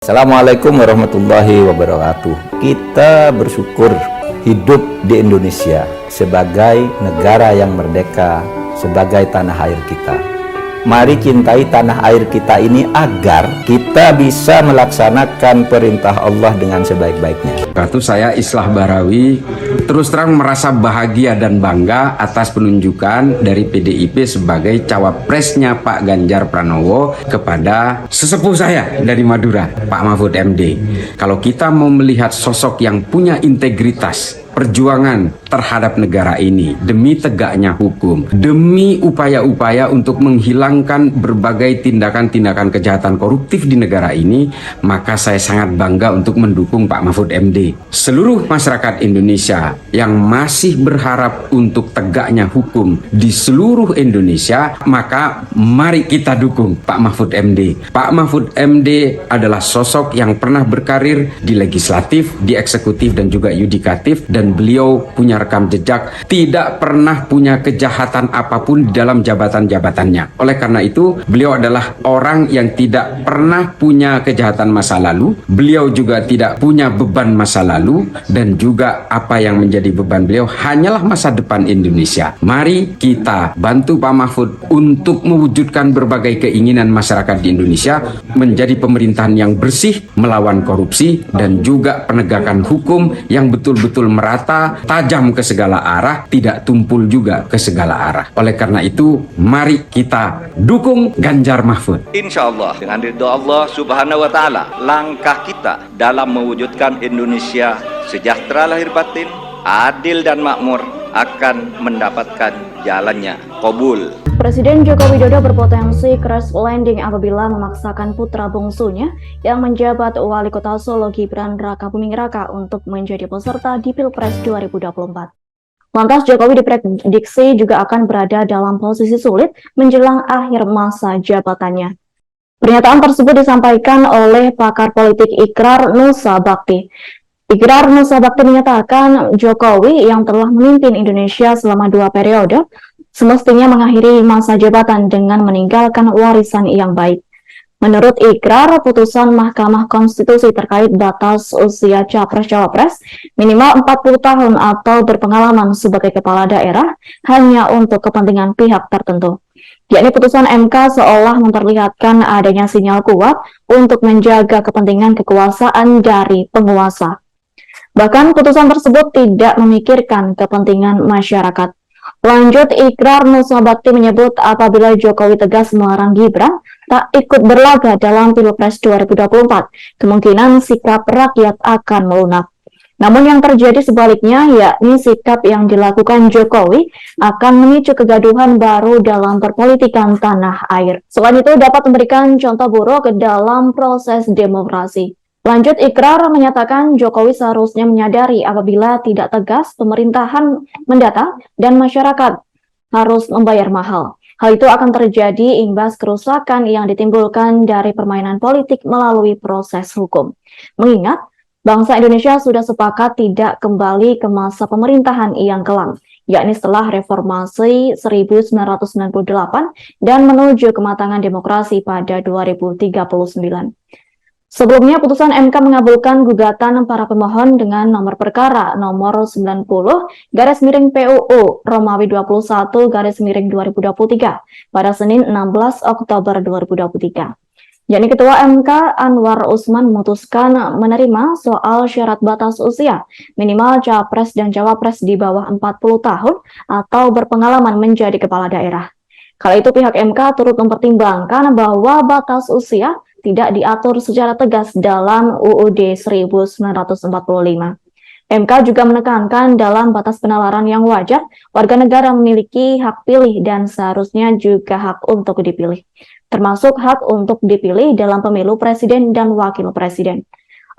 Assalamualaikum warahmatullahi wabarakatuh. Kita bersyukur hidup di Indonesia sebagai negara yang merdeka, sebagai tanah air kita. Mari cintai tanah air kita ini agar kita bisa melaksanakan perintah Allah dengan sebaik-baiknya. Saya Islah Barawi, terus terang merasa bahagia dan bangga atas penunjukan dari PDIP sebagai cawapresnya Pak Ganjar Pranowo kepada sesepuh saya dari Madura, Pak Mahfud MD. Kalau kita mau melihat sosok yang punya integritas, perjuangan terhadap negara ini demi tegaknya hukum, demi upaya-upaya untuk menghilangkan berbagai tindakan-tindakan kejahatan koruptif di negara ini, maka saya sangat bangga untuk mendukung Pak Mahfud MD. Seluruh masyarakat Indonesia yang masih berharap untuk tegaknya hukum di seluruh Indonesia, maka mari kita dukung Pak Mahfud MD. Pak Mahfud MD adalah sosok yang pernah berkarir di legislatif, di eksekutif dan juga yudikatif, dan beliau punya rekam jejak tidak pernah punya kejahatan apapun di dalam jabatan-jabatannya. Oleh karena itu, beliau adalah orang yang tidak pernah punya kejahatan masa lalu. Beliau juga tidak punya beban masa lalu, dan juga apa yang menjadi beban beliau hanyalah masa depan Indonesia. Mari kita bantu Pak Mahfud untuk mewujudkan berbagai keinginan masyarakat di Indonesia menjadi pemerintahan yang bersih, melawan korupsi, dan juga penegakan hukum yang betul-betul merata, tajam ke segala arah, tidak tumpul juga ke segala arah. Oleh karena itu, mari kita dukung Ganjar Mahfud. Insya Allah dengan ridho Allah Subhanahu wa Ta'ala, langkah kita dalam mewujudkan Indonesia sejahtera lahir batin, adil dan makmur akan mendapatkan jalannya. Qabul. Presiden Joko Widodo berpotensi crash landing apabila memaksakan putra bungsunya yang menjabat Wali Kota Solo Gibran Rakabuming Raka untuk menjadi peserta di Pilpres 2024. Lantas Jokowi diprediksi juga akan berada dalam posisi sulit menjelang akhir masa jabatannya. Pernyataan tersebut disampaikan oleh pakar politik Ikrar Nusa Bakti. Ikrar Nusa Bakti menyatakan Jokowi yang telah memimpin Indonesia selama 2 periode semestinya mengakhiri masa jabatan dengan meninggalkan warisan yang baik. Menurut Ikrar, putusan Mahkamah Konstitusi terkait batas usia capres-cawapres minimal 40 tahun atau berpengalaman sebagai kepala daerah hanya untuk kepentingan pihak tertentu. Yakni putusan MK seolah memperlihatkan adanya sinyal kuat untuk menjaga kepentingan kekuasaan dari penguasa. Bahkan putusan tersebut tidak memikirkan kepentingan masyarakat. Lanjut, Ikrar Nusa Bakti menyebut apabila Jokowi tegas melarang Gibran tak ikut berlaga dalam Pilpres 2024, kemungkinan sikap rakyat akan melunak. Namun yang terjadi sebaliknya, yakni sikap yang dilakukan Jokowi akan memicu kegaduhan baru dalam perpolitikan tanah air. Selain itu dapat memberikan contoh buruk dalam proses demokrasi. Lanjut, Ikrar menyatakan Jokowi seharusnya menyadari apabila tidak tegas, pemerintahan mendatang dan masyarakat harus membayar mahal. Hal itu akan terjadi imbas kerusakan yang ditimbulkan dari permainan politik melalui proses hukum. Mengingat, bangsa Indonesia sudah sepakat tidak kembali ke masa pemerintahan yang kelam, yakni setelah reformasi 1998 dan menuju kematangan demokrasi pada 2039. Sebelumnya, putusan MK mengabulkan gugatan para pemohon dengan nomor perkara nomor 90/PUU Romawi 21/2023 pada Senin 16 Oktober 2023. Yakni Ketua MK Anwar Usman memutuskan menerima soal syarat batas usia minimal capres dan cawapres di bawah 40 tahun atau berpengalaman menjadi kepala daerah. Kala itu pihak MK turut mempertimbangkan bahwa batas usia tidak diatur secara tegas dalam UUD 1945. MK juga menekankan dalam batas penalaran yang wajar, warga negara memiliki hak pilih dan seharusnya juga hak untuk dipilih, termasuk hak untuk dipilih dalam pemilu presiden dan wakil presiden.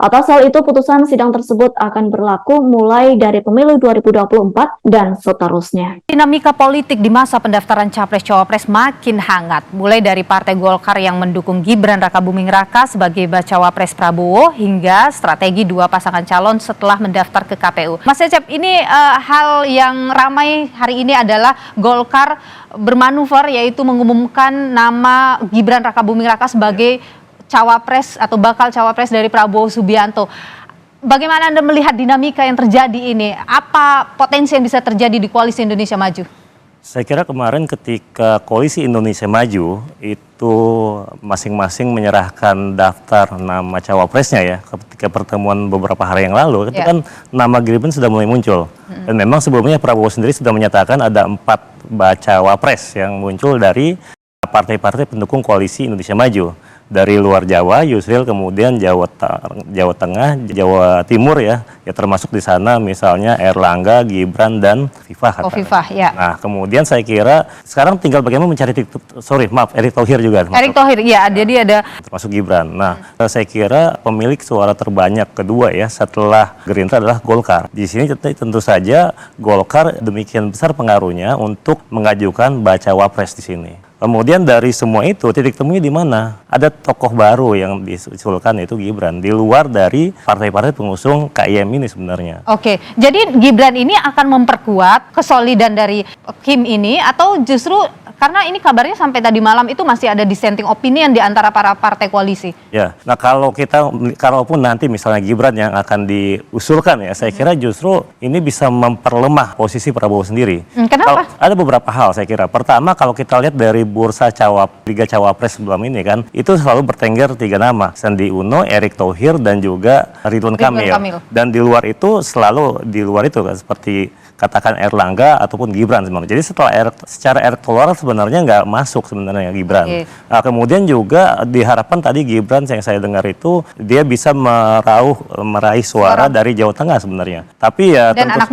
Atas hal itu, putusan sidang tersebut akan berlaku mulai dari pemilu 2024 dan seterusnya. Dinamika politik di masa pendaftaran Capres-Cawapres makin hangat, mulai dari Partai Golkar yang mendukung Gibran Rakabuming Raka sebagai bacawa pres Prabowo hingga strategi 2 pasangan calon setelah mendaftar ke KPU. Mas Cecep, ini hal yang ramai hari ini adalah Golkar bermanuver, yaitu mengumumkan nama Gibran Rakabuming Raka sebagai cawapres atau bakal cawapres dari Prabowo Subianto. Bagaimana Anda melihat dinamika yang terjadi ini? Apa potensi yang bisa terjadi di Koalisi Indonesia Maju? Saya kira kemarin ketika Koalisi Indonesia Maju itu masing-masing menyerahkan daftar nama cawapresnya ya, ketika pertemuan beberapa hari yang lalu itu kan nama Gibran sudah mulai muncul. Dan memang sebelumnya Prabowo sendiri sudah menyatakan ada 4 bacawapres yang muncul dari partai-partai pendukung Koalisi Indonesia Maju. Dari luar Jawa, Yusril, kemudian Jawa Tengah, Jawa Timur ya termasuk di sana misalnya Erlangga, Gibran dan Fifah. Fifah, ya. Nah, kemudian saya kira sekarang tinggal bagaimana mencari Erick Thohir juga. Erick Thohir, iya, jadi ada termasuk Gibran. Nah, saya kira pemilik suara terbanyak kedua ya setelah Gerindra adalah Golkar. Di sini tentu saja Golkar demikian besar pengaruhnya untuk mengajukan bacawa pres di sini. Kemudian dari semua itu titik temunya di mana? Ada tokoh baru yang diusulkan yaitu Gibran di luar dari partai-partai pengusung KIM ini sebenarnya. Oke, jadi Gibran ini akan memperkuat kesolidan dari Kim ini atau justru karena ini kabarnya sampai tadi malam itu masih ada dissenting opinion di antara para partai koalisi. Ya, nah kalaupun nanti misalnya Gibran yang akan diusulkan ya, saya kira justru ini bisa memperlemah posisi Prabowo sendiri. Kenapa? Ada beberapa hal saya kira. Pertama, kalau kita lihat dari bursa tiga cawapres sebelum ini kan, itu selalu bertengger 3 nama, Sandi Uno, Erick Thohir dan juga Ridwan Kamil. Dan di luar itu kan, seperti katakan Erlangga ataupun Gibran sebenarnya. Jadi secara elektoral sebenarnya nggak masuk sebenarnya Gibran. Nah, kemudian juga diharapkan tadi Gibran yang saya dengar itu dia bisa meraih suara dari Jawa Tengah sebenarnya. Tapi ya dan anak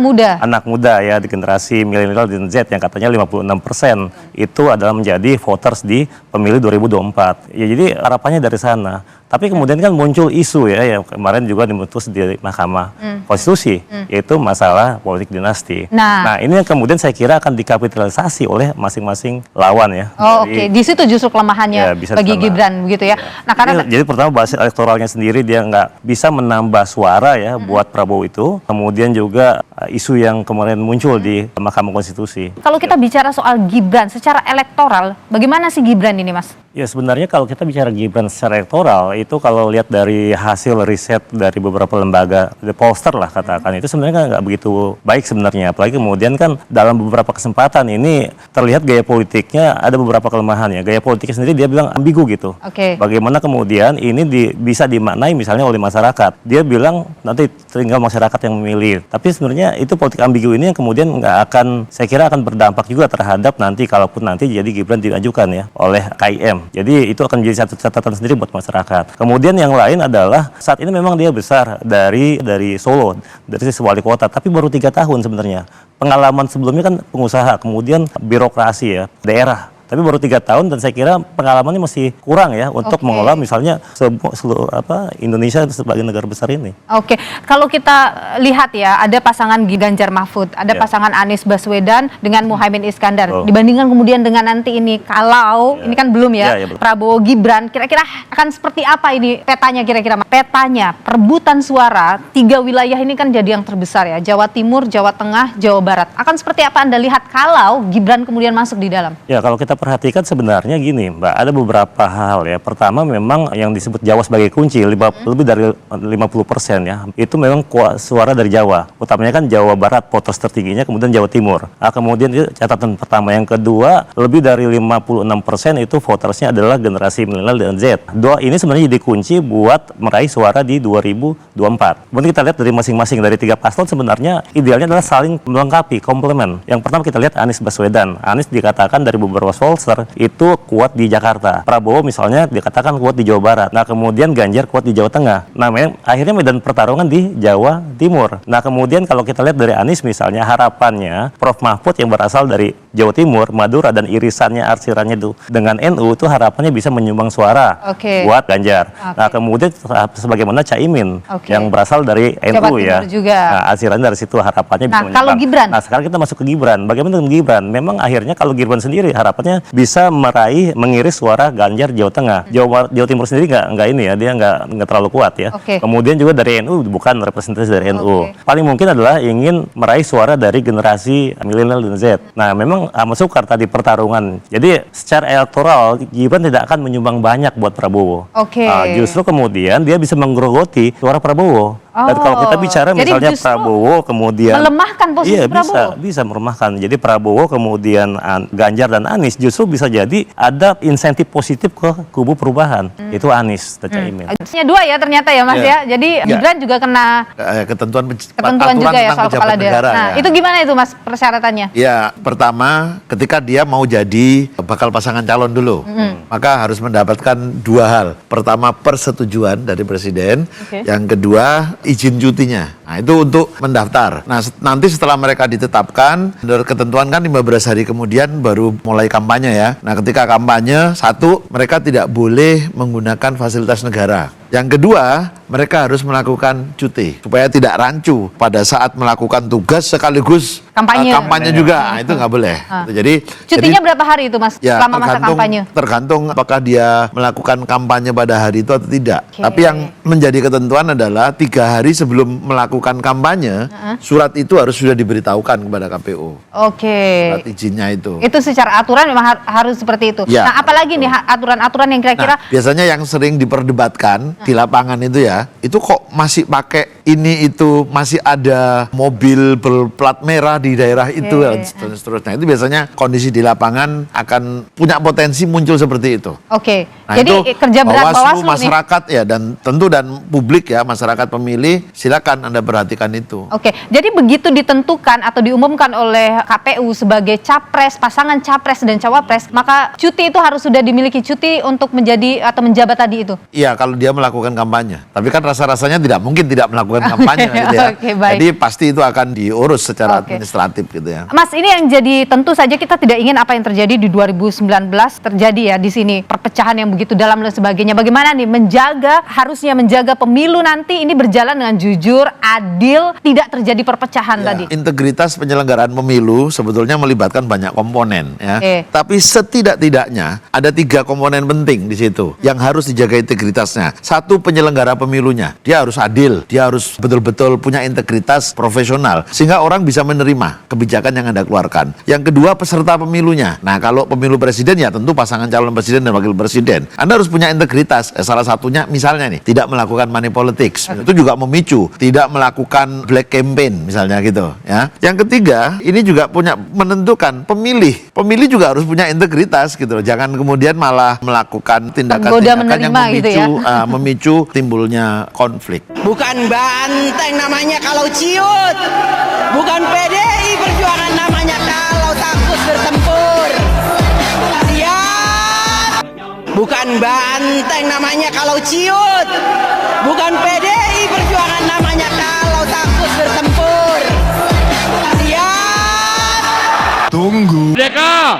muda ya di generasi milenial dan Z yang katanya 56% itu adalah menjadi voters di pemilu 2024. Ya jadi harapannya dari sana. Tapi kemudian kan muncul isu ya yang kemarin juga diputus di Mahkamah Konstitusi, yaitu masalah politik dinasti. Nah, ini yang kemudian saya kira akan dikapitalisasi oleh masing-masing lawan ya. Oke. Di situ justru kelemahannya bagi Gibran begitu ya. Nah, karena jadi pertama basis elektoralnya sendiri dia nggak bisa menambah suara ya buat Prabowo itu. Kemudian juga isu yang kemarin muncul di Mahkamah Konstitusi. Kalau kita bicara soal Gibran secara elektoral, bagaimana sih Gibran ini, Mas? Ya sebenarnya kalau kita bicara Gibran secara elektoral itu kalau lihat dari hasil riset dari beberapa lembaga, the pollster lah katakan, itu sebenarnya nggak begitu baik sebenarnya. Apalagi kemudian kan dalam beberapa kesempatan ini terlihat gaya politiknya ada beberapa kelemahannya. Gaya politiknya sendiri dia bilang ambigu gitu. Bagaimana kemudian ini bisa dimaknai misalnya oleh masyarakat. Dia bilang nanti tinggal masyarakat yang memilih. Tapi sebenarnya itu politik ambigu ini yang kemudian saya kira akan berdampak juga terhadap nanti kalaupun nanti jadi Gibran diajukan ya oleh KIM. Jadi itu akan menjadi satu catatan sendiri buat masyarakat. Kemudian yang lain adalah saat ini memang dia besar dari Solo, dari sisi wali kota, tapi baru 3 tahun sebenarnya. Pengalaman sebelumnya kan pengusaha, kemudian birokrasi ya, daerah. Tapi baru 3 tahun dan saya kira pengalamannya masih kurang ya untuk mengelola misalnya seluruh Indonesia sebagai negara besar ini. Kalau kita lihat ya ada pasangan Ganjar Mahfud, ada pasangan Anies Baswedan dengan Muhaimin Iskandar. Dibandingkan kemudian dengan nanti ini kalau ini kan belum ya, Prabowo Gibran, kira-kira akan seperti apa ini petanya kira-kira? Petanya perebutan suara 3 wilayah ini kan jadi yang terbesar ya, Jawa Timur, Jawa Tengah, Jawa Barat. Akan seperti apa Anda lihat kalau Gibran kemudian masuk di dalam? Ya kalau kita perhatikan sebenarnya gini Mbak, ada beberapa hal ya. Pertama memang yang disebut Jawa sebagai kunci, lebih dari 50% ya, itu memang suara dari Jawa. Utamanya kan Jawa Barat, voters tertingginya, kemudian Jawa Timur. Kemudian itu catatan pertama. Yang kedua, lebih dari 56% itu votersnya adalah generasi milenial dan Z. Ini sebenarnya jadi kunci buat meraih suara di 2024. Kemudian kita lihat dari masing-masing, dari 3 paslon sebenarnya idealnya adalah saling melengkapi, komplement. Yang pertama kita lihat Anies Baswedan. Anies dikatakan dari beberapa pollster itu kuat di Jakarta. Prabowo misalnya dikatakan kuat di Jawa Barat. Nah kemudian Ganjar kuat di Jawa Tengah. Nah akhirnya medan pertarungan di Jawa Timur. Nah kemudian kalau kita lihat dari Anies misalnya harapannya Prof Mahfud yang berasal dari Jawa Timur, Madura dan irisannya arsirannya itu dengan NU itu harapannya bisa menyumbang suara buat Ganjar. Nah kemudian sebagaimana Caimin yang berasal dari NU ya. Nah arsirannya dari situ harapannya bisa menyumbang. Kalau Gibran? Nah sekarang kita masuk ke Gibran. Bagaimana dengan Gibran? Memang akhirnya kalau Gibran sendiri harapannya bisa mengiris suara Ganjar Jawa Tengah. Jawa Timur sendiri nggak ini ya, dia nggak terlalu kuat ya. Kemudian juga dari NU bukan representasi dari NU. Paling mungkin adalah ingin meraih suara dari generasi milenial dan Z. Nah memang memang Ahmad Soekar tadi pertarungan. Jadi secara elektoral Gibran tidak akan menyumbang banyak buat Prabowo. Oke. Justru kemudian dia bisa menggerogoti suara Prabowo. Dan kalau kita bicara jadi misalnya justru Prabowo kemudian melemahkan posisi iya, Prabowo. bisa melemahkan. Jadi Prabowo kemudian Ganjar dan Anies justru bisa jadi ada insentif positif ke kubu perubahan. Itu Anies dan Caimin. Hanya dua ya ternyata ya Mas ya. Jadi Gibran juga kena ketentuan juga ya soal pejabat kepala daerah. negara. Nah, itu gimana itu Mas persyaratannya? Ya, pertama ketika dia mau jadi bakal pasangan calon dulu, maka harus mendapatkan dua hal. Pertama, persetujuan dari presiden. Yang kedua, izin cutinya. Nah, itu untuk mendaftar. Nah, nanti setelah mereka ditetapkan, menurut ketentuan kan 15 hari kemudian baru mulai kampanye ya. Nah, ketika kampanye, satu, mereka tidak boleh menggunakan fasilitas negara. Yang kedua, mereka harus melakukan cuti supaya tidak rancu pada saat melakukan tugas sekaligus kampanye juga. Nah, itu nggak boleh. Jadi cutinya berapa hari itu Mas ya, selama masa kampanye? Tergantung apakah dia melakukan kampanye pada hari itu atau tidak. Tapi yang menjadi ketentuan adalah 3 hari sebelum melakukan kampanye, surat itu harus sudah diberitahukan kepada KPU. Surat izinnya itu. Itu secara aturan memang harus seperti itu. Ya, nah, apalagi nih aturan-aturan yang kira-kira biasanya yang sering diperdebatkan di lapangan itu ya, itu kok masih pakai ini itu, masih ada mobil berplat merah di daerah itu dan seterusnya. Itu biasanya kondisi di lapangan akan punya potensi muncul seperti itu. Nah, jadi itu kerja berat Bawaslu masyarakat nih. Ya, dan tentu dan publik ya, masyarakat pemilih, silakan Anda perhatikan itu. Jadi begitu ditentukan atau diumumkan oleh KPU sebagai capres, pasangan capres dan cawapres, maka cuti itu harus sudah dimiliki cuti untuk menjadi atau menjabat tadi itu. Iya, kalau dia melakukan kampanye. Tapi kan rasa-rasanya tidak mungkin tidak melakukan kampanye gitu ya. Jadi pasti itu akan diurus secara administratif gitu ya. Mas, ini yang jadi tentu saja kita tidak ingin apa yang terjadi di 2019 terjadi ya di sini, perpecahan yang begitu dalam dan sebagainya. Bagaimana nih harusnya menjaga pemilu nanti ini berjalan dengan jujur, adil, tidak terjadi perpecahan tadi. Integritas penyelenggaraan pemilu sebetulnya melibatkan banyak komponen ya. Tapi setidak-tidaknya ada 3 komponen penting di situ yang harus dijaga integritasnya. Satu, penyelenggara pemilunya. Dia harus adil, dia harus betul-betul punya integritas profesional sehingga orang bisa menerima kebijakan yang Anda keluarkan. Yang kedua, peserta pemilunya. Nah, kalau pemilu presiden ya tentu pasangan calon presiden dan wakil presiden. Anda harus punya integritas. Salah satunya misalnya nih, tidak melakukan money politics. Itu juga memicu, tidak melakukan black campaign misalnya gitu ya. Yang ketiga, ini juga punya menentukan pemilih juga harus punya integritas gitu. Jangan kemudian malah melakukan tindakan-tindakan yang memicu gitu ya? Memicu timbulnya konflik. Bukan banteng namanya kalau ciut. Bukan PDI Perjuangan namanya kalau takut bertempur. Siap. Bukan banteng namanya kalau ciut. Bukan PDI Perjuangan namanya kalau takut bertempur. Siap. Tunggu. Merdeka!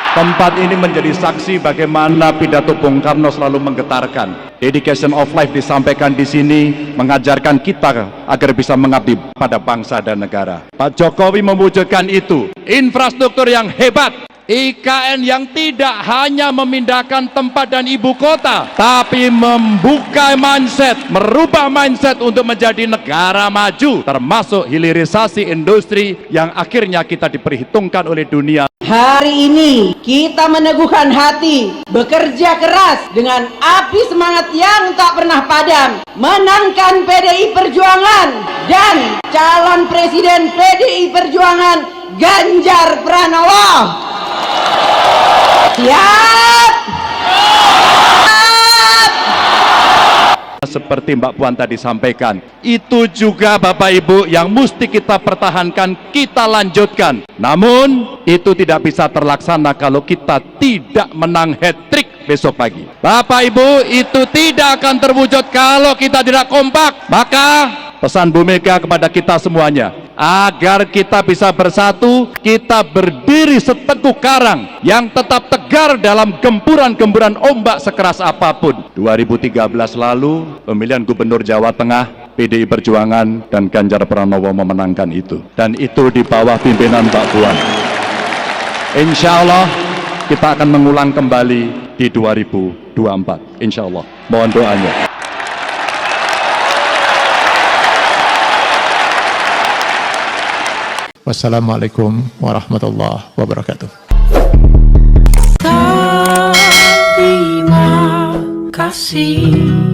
Tempat ini menjadi saksi bagaimana pidato Bung Karno selalu menggetarkan. Dedication of life disampaikan di sini, mengajarkan kita agar bisa mengabdi pada bangsa dan negara. Pak Jokowi mewujudkan itu. Infrastruktur yang hebat, IKN yang tidak hanya memindahkan tempat dan ibu kota, tapi membuka mindset, merubah mindset untuk menjadi negara maju, termasuk hilirisasi industri yang akhirnya kita diperhitungkan oleh dunia. Hari ini kita meneguhkan hati, bekerja keras dengan api semangat yang tak pernah padam, menangkan PDI Perjuangan dan calon presiden PDI Perjuangan Ganjar Pranowo. Siap. Seperti Mbak Puan tadi sampaikan, itu juga Bapak Ibu yang mesti kita pertahankan, kita lanjutkan. Namun itu tidak bisa terlaksana kalau kita tidak menang hat-trick besok pagi. Bapak Ibu, itu tidak akan terwujud kalau kita tidak kompak. Maka pesan Bu Mega kepada kita semuanya, agar kita bisa bersatu, kita berdiri seteguh karang yang tetap tegar dalam gempuran-gempuran ombak sekeras apapun. 2013 lalu, pemilihan Gubernur Jawa Tengah, PDI Perjuangan dan Ganjar Pranowo memenangkan itu. Dan itu di bawah pimpinan Mbak Puan. Insya Allah kita akan mengulang kembali di 2024. Insya Allah. Mohon doanya. Wassalamualaikum warahmatullahi wabarakatuh. Terima kasih.